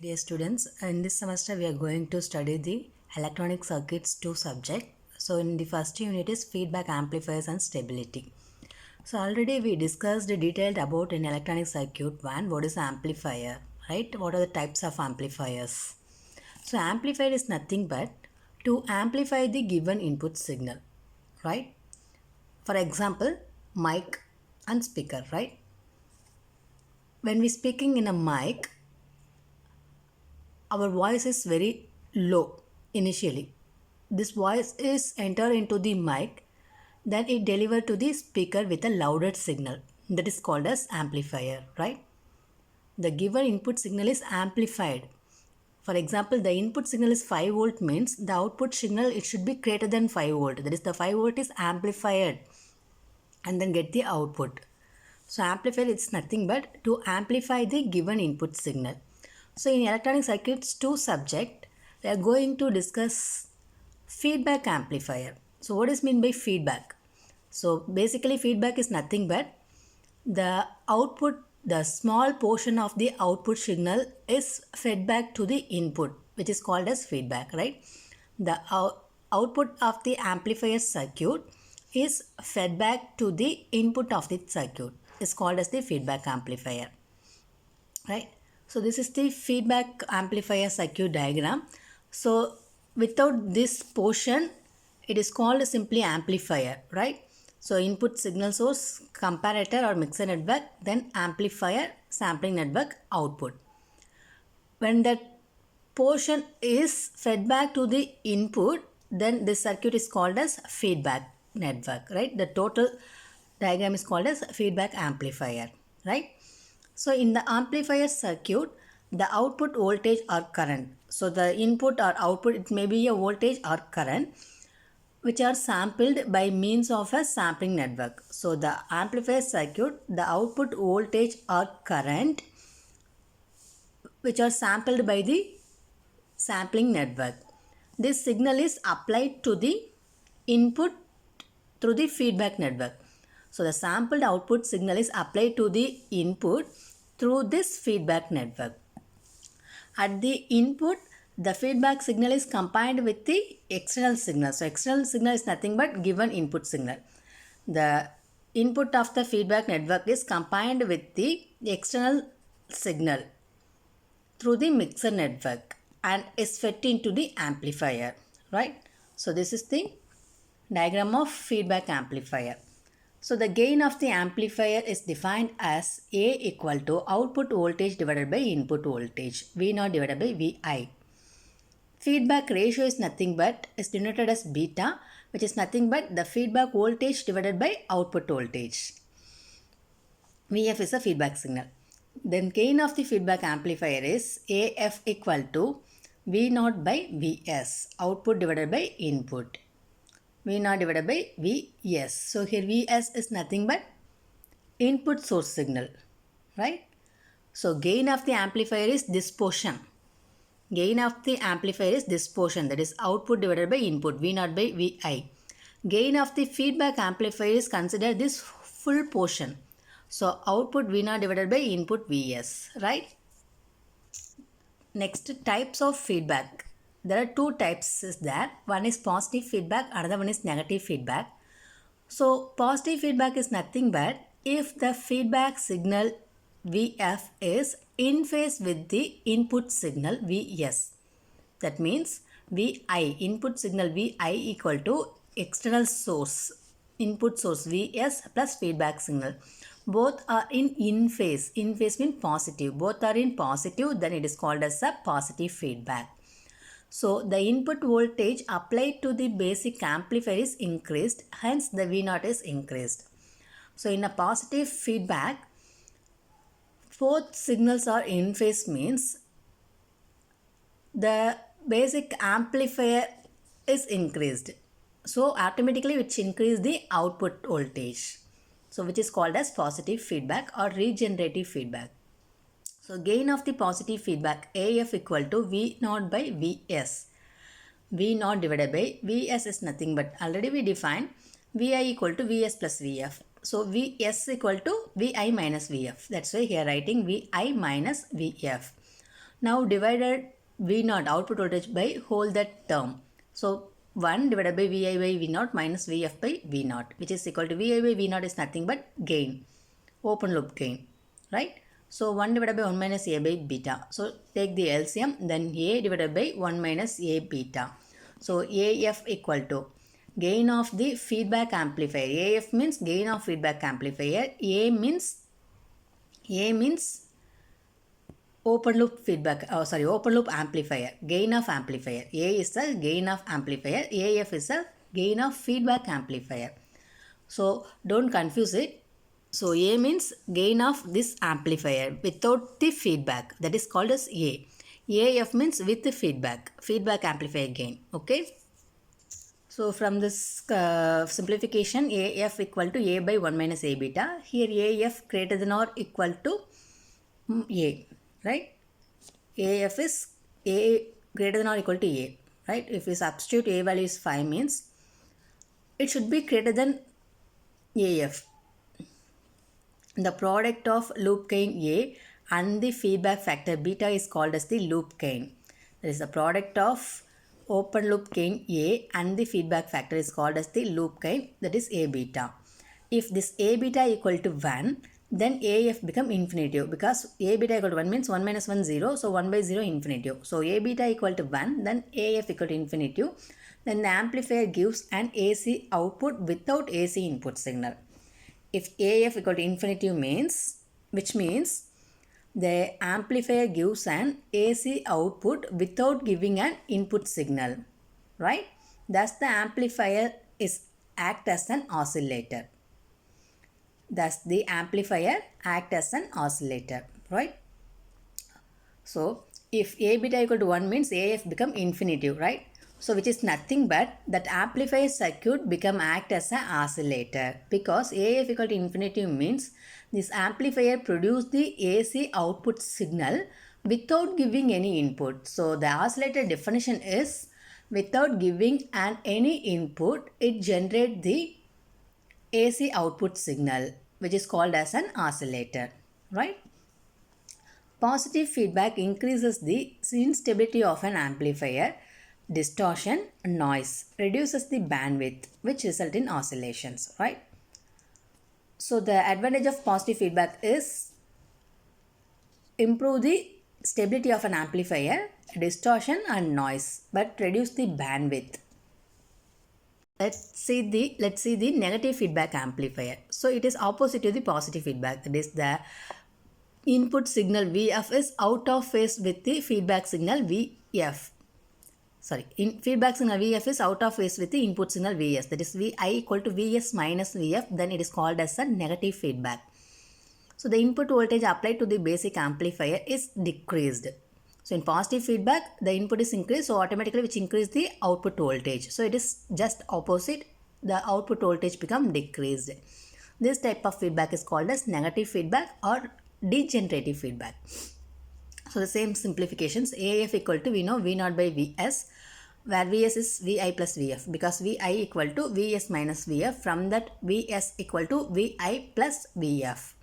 Dear students, in this semester we are going to study the electronic circuits 2 subject. So in the first unit is feedback amplifiers and stability. So already we discussed detailed about in electronic circuit 1 what is amplifier, right? What are the types of amplifiers? So amplifier is nothing but to amplify the given input signal, right? For example, mic and speaker, right? When we speaking in a mic, our voice is very low initially. This voice is enter into the mic, then it deliver to the speaker with a louder signal. That is called as amplifier, right? The given input signal is amplified. For example, the input signal is 5 volt means the output signal it should be greater than 5 volt. That is the 5 volt is amplified and then get the output. So amplifier is nothing but to amplify the given input signal. So in electronic circuits 2 subject, we are going to discuss feedback amplifier. So what is meant by feedback? So basically feedback is nothing but the output, the small portion of the output signal is fed back to the input, which is called as feedback, right? The output of the amplifier circuit is fed back to the input of the circuit is called as the feedback amplifier, right? So this is the feedback amplifier circuit diagram. So without this portion, it is called simply amplifier, right? So input signal source, comparator or mixer network, then amplifier, sampling network, output. When that portion is fed back to the input, then this circuit is called as feedback network, right? The total diagram is called as feedback amplifier, right? So in the amplifier circuit, the output voltage or current. So the input or output, it may be a voltage or current, which are sampled by means of a sampling network. So the amplifier circuit, the output voltage or current, which are sampled by the sampling network. This signal is applied to the input through the feedback network. So the sampled output signal is applied to the input through this feedback network. At the input, the feedback signal is combined with the external signal. So external signal is nothing but given input signal. The input of the feedback network is combined with the external signal through the mixer network and is fed into the amplifier, right? So this is the diagram of feedback amplifier. So the gain of the amplifier is defined as A equal to output voltage divided by input voltage, V0 divided by Vi. Feedback ratio is nothing but is denoted as beta, which is nothing but the feedback voltage divided by output voltage. Vf is a feedback signal. Then gain of the feedback amplifier is AF equal to V0 by Vs, output divided by input. V0 divided by Vs. So here Vs is nothing but input source signal, right? So gain of the amplifier is this portion. Gain of the amplifier is this portion, that is output divided by input, V0 by Vi. Gain of the feedback amplifier is considered this full portion. So output V0 divided by input Vs, right? Next, types of feedback. There are two types is there. One is positive feedback, another one is negative feedback. So positive feedback is nothing but if the feedback signal Vf is in phase with the input signal Vs. That means Vi, input signal Vi equal to external source, input source Vs plus feedback signal. Both are in phase. In phase means positive. Both are in positive, then it is called as a positive feedback. So the input voltage applied to the basic amplifier is increased, hence the V0 is increased. So in a positive feedback, both signals are in phase means the basic amplifier is increased. So automatically which increase the output voltage. So which is called as positive feedback or regenerative feedback. So gain of the positive feedback AF equal to V0 by Vs. V0 divided by Vs is nothing but already we defined Vi equal to Vs plus Vf. So Vs equal to Vi minus Vf. That's why here writing Vi minus Vf. Now divided V naught output voltage by whole that term. So 1 divided by Vi by V naught minus Vf by V naught, which is equal to Vi by V naught is nothing but gain, open loop gain, right? So 1 divided by 1 minus A by beta. So take the LCM, then A divided by 1 minus A beta. So AF equal to gain of the feedback amplifier. AF means gain of feedback amplifier. A means open loop feedback, open loop amplifier, gain of amplifier. A is the gain of amplifier, AF is the gain of feedback amplifier. So don't confuse it. So A means gain of this amplifier without the feedback, that is called as A. AF means with the feedback amplifier gain. Okay. So from this simplification, AF equal to A by 1 minus A beta. Here AF greater than or equal to A, right? AF is A greater than or equal to A, right? If we substitute A value is 5 means it should be greater than AF. The product of loop gain A and the feedback factor beta is called as the loop gain. That is the product of open loop gain A and the feedback factor is called as the loop gain, that is A beta. If this A beta equal to 1, then AF become infinitive, because A beta equal to 1 means 1 minus 1 0, so 1 by 0 infinitive. So A beta equal to 1, then AF equal to infinitive. Then the amplifier gives an AC output without AC input signal. If AF equal to infinitive means, which means the amplifier gives an AC output without giving an input signal, right? Thus the amplifier is act as an oscillator. Thus the amplifier act as an oscillator, right? So if A beta equal to 1 means AF become infinitive, right? So which is nothing but that amplifier circuit become act as an oscillator, because AF equal to infinitive means this amplifier produce the AC output signal without giving any input. So the oscillator definition is without giving any input, it generates the AC output signal, which is called as an oscillator, right? Positive feedback increases the instability of an amplifier, distortion, noise, reduces the bandwidth, which result in oscillations, right? So the advantage of positive feedback is improve the stability of an amplifier, distortion and noise, but reduce the bandwidth. Let's see the negative feedback amplifier. So it is opposite to the positive feedback. That is, the input signal Vf is out of phase with the feedback signal Vf. Feedback signal Vf is out of phase with the input signal Vs. That is Vi equal to Vs minus Vf. Then it is called as a negative feedback. So the input voltage applied to the basic amplifier is decreased. So in positive feedback, the input is increased, so automatically which increase the output voltage. So it is just opposite, the output voltage become decreased. This type of feedback is called as negative feedback or degenerative feedback. So the same simplifications, AF equal to, we know V naught by Vs, where Vs is Vi plus Vf, because Vi equal to Vs minus Vf, from that Vs equal to Vi plus Vf.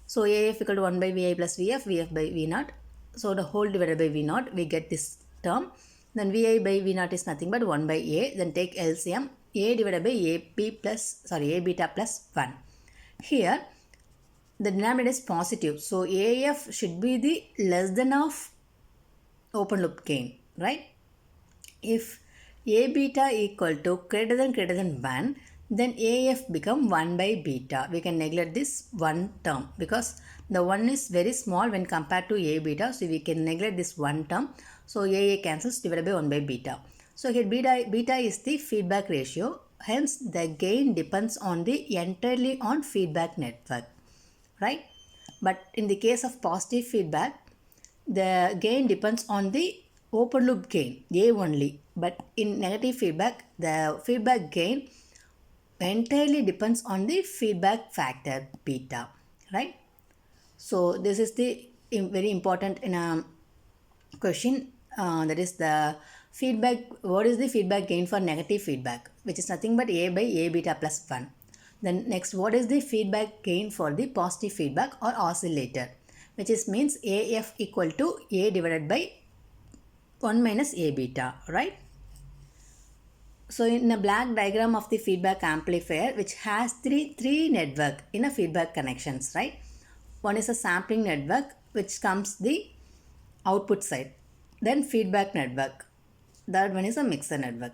So AF equal to 1 by Vi plus Vf, Vf by V naught. So the whole divided by V naught, we get this term. Then Vi by V naught is nothing but 1 by A. Then take LCM, A divided by A beta plus 1. Here, the denominator is positive. So AF should be the less than of open loop gain, right? If A beta equal to greater than 1, then AF become 1 by beta. We can neglect this one term because the 1 is very small when compared to A beta. So we can neglect this one term. So AA cancels, divided by 1 by beta. So here beta is the feedback ratio. Hence the gain depends on the entirely on feedback network, right? But in the case of positive feedback, the gain depends on the open loop gain, A only. But in negative feedback, the feedback gain entirely depends on the feedback factor beta, right? So this is the very important in a question, that is the feedback. What is the feedback gain for negative feedback, which is nothing but A by A beta plus 1. Then next, what is the feedback gain for the positive feedback or oscillator, which is means AF equal to A divided by 1 minus A beta, right? So in a black diagram of the feedback amplifier, which has three network in a feedback connections, right? One is a sampling network, which comes the output side. Then feedback network. Third one is a mixer network.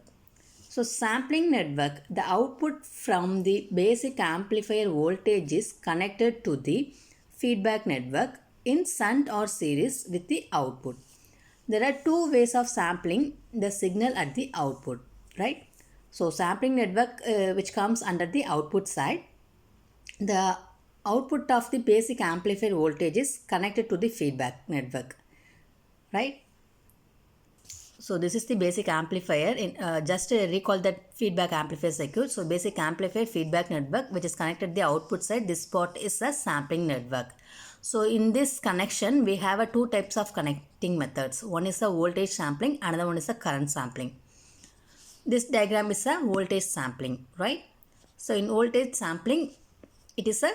So sampling network, the output from the basic amplifier voltage is connected to the feedback network in shunt or series with the output. There are two ways of sampling the signal at the output, right? So sampling network which comes under the output side, the output of the basic amplifier voltage is connected to the feedback network, right? So this is the basic amplifier. Just recall that feedback amplifier circuit. So basic amplifier feedback network which is connected the output side. This part is a sampling network. So in this connection we have two types of connecting methods. One is a voltage sampling, another one is a current sampling. This diagram is a voltage sampling, right? So in voltage sampling it is a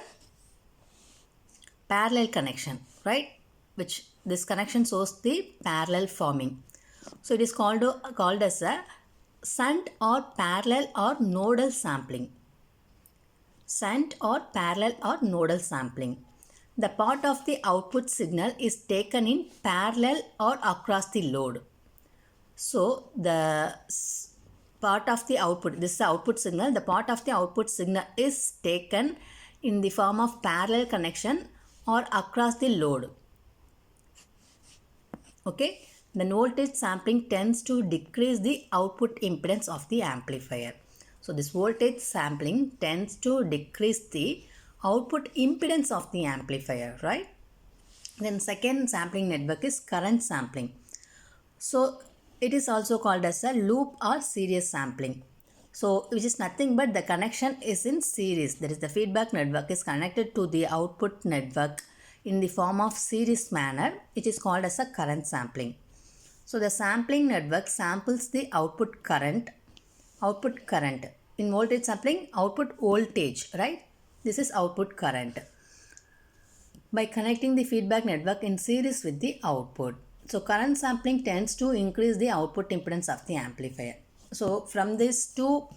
parallel connection, right? Which this connection shows the parallel forming. So it is called as a shunt or parallel or nodal sampling. Shunt or parallel or nodal sampling. The part of the output signal is taken in parallel or across the load. So the part of the output, this is the output signal, the part of the output signal is taken in the form of parallel connection or across the load. Okay. The voltage sampling tends to decrease the output impedance of the amplifier. So this voltage sampling tends to decrease the output impedance of the amplifier, right? Then second sampling network is current sampling. So it is also called as a loop or series sampling. So which is nothing but the connection is in series. That is the feedback network is connected to the output network in the form of series manner. It is called as a current sampling. So the sampling network samples the output current. In voltage sampling, output voltage, right? This is output current. By connecting the feedback network in series with the output. So current sampling tends to increase the output impedance of the amplifier. So from these two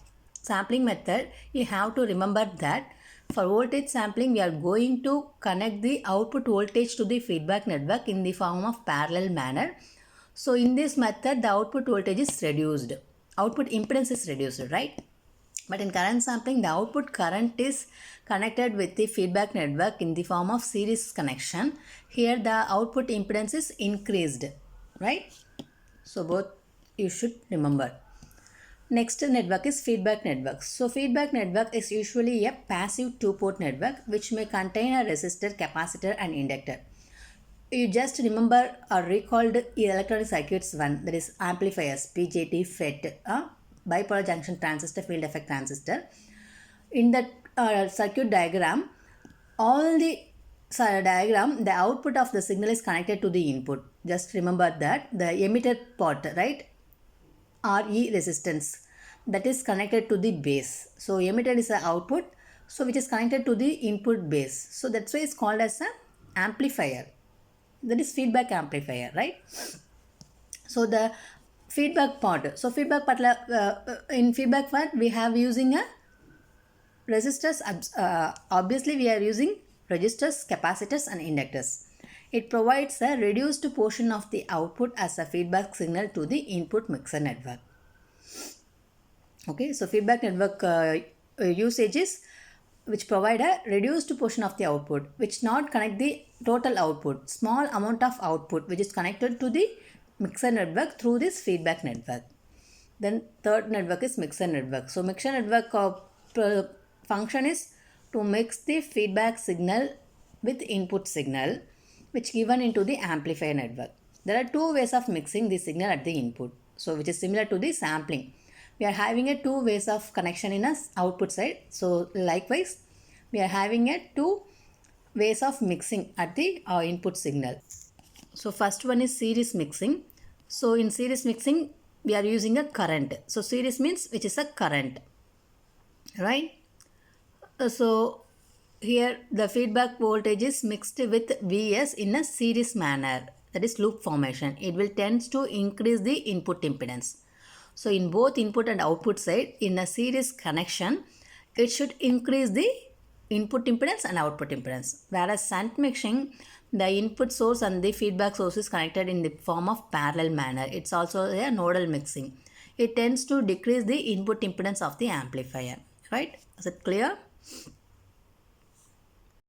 sampling method, you have to remember that for voltage sampling, we are going to connect the output voltage to the feedback network in the form of parallel manner. So in this method, the output voltage is reduced. Output impedance is reduced, right? But in current sampling, the output current is connected with the feedback network in the form of series connection. Here the output impedance is increased, right? So both you should remember. Next network is feedback network. So feedback network is usually a passive two-port network which may contain a resistor, capacitor and inductor. You just remember or recalled electronic circuits one, that is amplifiers, BJT, FET, bipolar junction transistor, field effect transistor. In that circuit diagram, the output of the signal is connected to the input. Just remember that the emitter part, right? RE resistance, that is connected to the base. So emitter is the output, so which is connected to the input base. So that's why it's called as an amplifier. That is feedback amplifier, right? So the feedback part. So feedback part, in feedback part we have using a resistors. Obviously we are using resistors, capacitors and inductors. It provides a reduced portion of the output as a feedback signal to the input mixer network. Okay, so feedback network usages which provide a reduced portion of the output, which not connect the total output, small amount of output which is connected to the mixer network through this feedback network. Then third network is mixer network. So mixer network function is to mix the feedback signal with input signal which given into the amplifier network. There are two ways of mixing the signal at the input, so which is similar to the sampling. We are having a two ways of connection in a output side. So likewise, we are having a two ways of mixing at the input signal. So first one is series mixing. So in series mixing, we are using a current. So series means which is a current, right? So Here the feedback voltage is mixed with Vs in a series manner, that is loop formation. It will tend to increase the input impedance. So in both input and output side, in a series connection, it should increase the input impedance and output impedance. Whereas shunt mixing, the input source and the feedback source is connected in the form of parallel manner. It's also a nodal mixing. It tends to decrease the input impedance of the amplifier. Right? Is it clear?